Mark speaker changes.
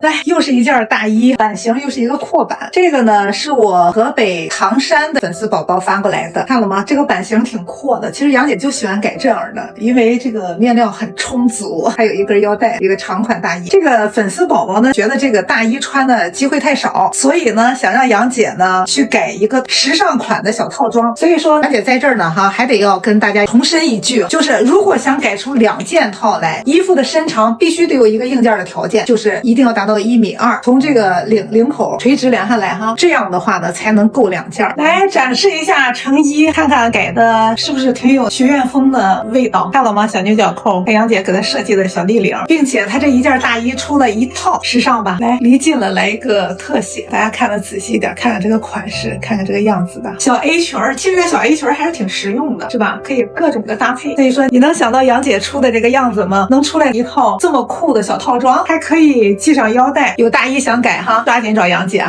Speaker 1: 来，又是一件大衣，版型又是一个阔版。这个呢是我河北唐山的粉丝宝宝发过来的，看了吗？这个版型挺阔的。其实杨姐就喜欢改这样的，因为这个面料很充足，还有一根腰带，一个长款大衣。这个粉丝宝宝呢觉得这个大衣穿的机会太少，所以呢想让杨姐呢去改一个时尚款的小套装。所以说杨姐在这儿呢还得要跟大家重申一句，就是如果想改出2件套来，衣服的身长必须得有一个硬件的条件，就是一定要达到1.2米，从这个领口垂直量下来这样的话呢才能够2件。来展示一下成衣，看看改的是不是挺有学院风的味道。看了吗？小牛角扣，杨姐给它设计的小立领，并且它这一件大衣出了一套，时尚吧？来，离近了来一个特写，大家看的仔细一点，看看这个款式，看看这个样子的小 A 裙，其实这个小 A 裙还是挺实用的，是吧？可以各种的搭配。所以说你能想到杨姐出的这个样子吗？能出来一套这么酷的小套装，还可以系上腰带。有大衣想改抓紧找杨姐。